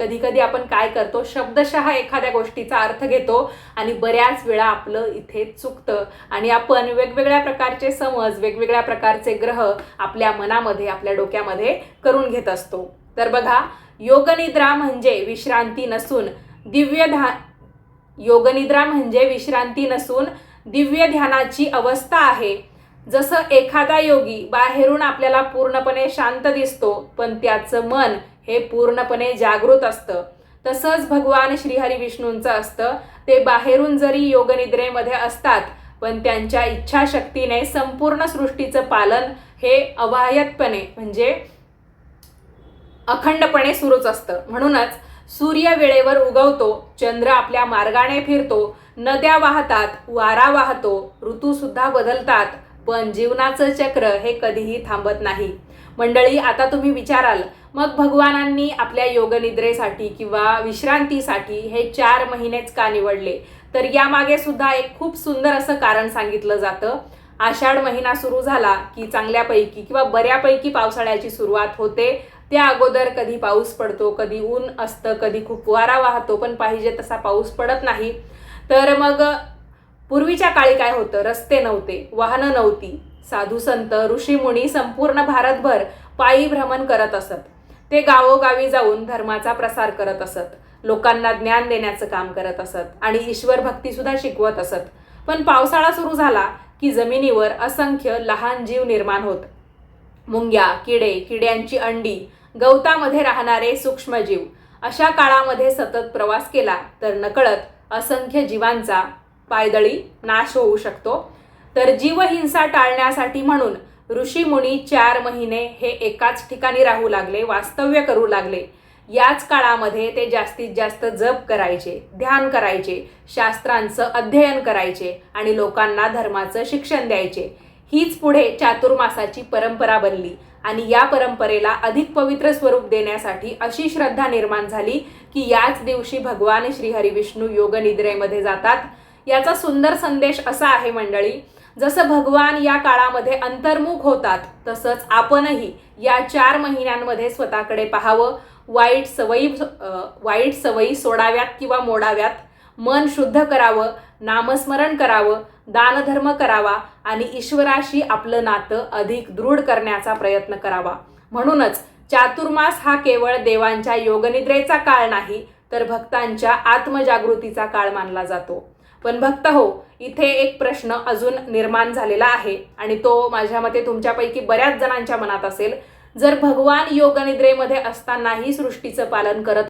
कधी कधी आपण काय करतो, शब्दशः एखाद्या गोष्टीचा अर्थ घेतो आणि बऱ्याच वेळा आपलं इथे चुकतं आणि आपण वेगवेगळ्या प्रकारचे समज, वेगवेगळ्या प्रकारचे ग्रह आपल्या मनामध्ये, आपल्या डोक्यामध्ये करून घेत असतो. तर बघा, योगनिद्रा म्हणजे विश्रांती नसून दिव्य ध्यानाची अवस्था आहे. जसं एखादा योगी बाहेरून आपल्याला पूर्णपणे शांत दिसतो, पण त्याचं मन हे पूर्णपणे जागृत असतं, तसंच भगवान श्रीहरी विष्णूंचं असतं. ते बाहेरून जरी योगनिद्रेमध्ये असतात, पण त्यांच्या इच्छाशक्तीने संपूर्ण सृष्टीचं पालन हे अवायतपणे म्हणजे अखंडपणे सुरूच असतं. म्हणूनच सूर्य वेळेवर उगवतो, चंद्र आपल्या मार्गाने फिरतो, नद्या वाहतात, वारा वाहतो, ऋतू सुद्धा बदलतात, पण जीवनाचं चक्र हे कधीही थांबत नाही. मंडळी, आता तुम्ही विचाराल, मग भगवानांनी आपल्या योगनिद्रेसाठी किंवा विश्रांतीसाठी हे 4 महिनेच का निवडले? तर यामागे सुद्धा एक खूप सुंदर असं कारण सांगितलं जातं. आषाढ महिना सुरू झाला की चांगल्यापैकी किंवा बऱ्यापैकी पावसाळ्याची सुरुवात होते. त्या अगोदर कधी पाऊस पडतो, कधी ऊन असतं, कधी खूप वारा वाहतो, पण पाहिजे तसा पाऊस पडत नाही. तर मग पूर्वीच्या काळी काय होतं, रस्ते नव्हते, वाहनं नव्हती, साधू संत ऋषीमुनी संपूर्ण भारतभर पायी भ्रमण करत असत. ते गावोगावी जाऊन धर्माचा प्रसार करत असत, लोकांना ज्ञान देण्याचं काम करत असत आणि ईश्वर भक्ती सुद्धा शिकवत असत. पण पावसाळा सुरू झाला की जमिनीवर असंख्य लहान जीव निर्माण होत. मुंग्या, किडे, किड्यांची अंडी, गवतामध्ये राहणारे सूक्ष्मजीव. अशा काळामध्ये सतत प्रवास केला तर नकळत असंख्य जीवांचा पायदळी नाश होऊ शकतो. तर जीवहिंसा टाळण्यासाठी म्हणून ऋषीमुनी 4 महिने हे एकाच ठिकाणी राहू लागले, वास्तव्य करू लागले. याच काळामध्ये ते जास्तीत जास्त जप करायचे, ध्यान करायचे, शास्त्रांचं अध्ययन करायचे आणि लोकांना धर्माचं शिक्षण द्यायचे. हीच पुढे चातुर्मासाची परंपरा बनली आणि या परंपरेला अधिक पवित्र स्वरूप देण्यासाठी अशी श्रद्धा निर्माण झाली की याच दिवशी भगवान श्रीहरी विष्णू योगनिद्रेमध्ये जातात. याचा सुंदर संदेश असा आहे मंडळी, जसं भगवान या काळामध्ये अंतर्मुख होतात, तसंच आपणही या 4 महिन्यांमध्ये स्वतःकडे पाहावं, वाईट सवयी सोडाव्यात किंवा मोडाव्यात, मन शुद्ध करावं, नामस्मरण करावं, दानधर्म करावा आणि ईश्वराशी आपलं नातं अधिक दृढ करण्याचा प्रयत्न करावा. म्हणूनच चातुर्मास हा केवळ देवांच्या योगनिद्रेचा काळ नाही, तर भक्तांच्या आत्मजागृतीचा काळ मानला जातो. पण भक्त हो, इथे एक प्रश्न अजून निर्माण झालेला आहे आणि तो माझ्या मते तुमच्यापैकी बऱ्याच जणांच्या मनात असेल. जर भगवान योगनिद्रेमध्ये असतानाही सृष्टीचं पालन करत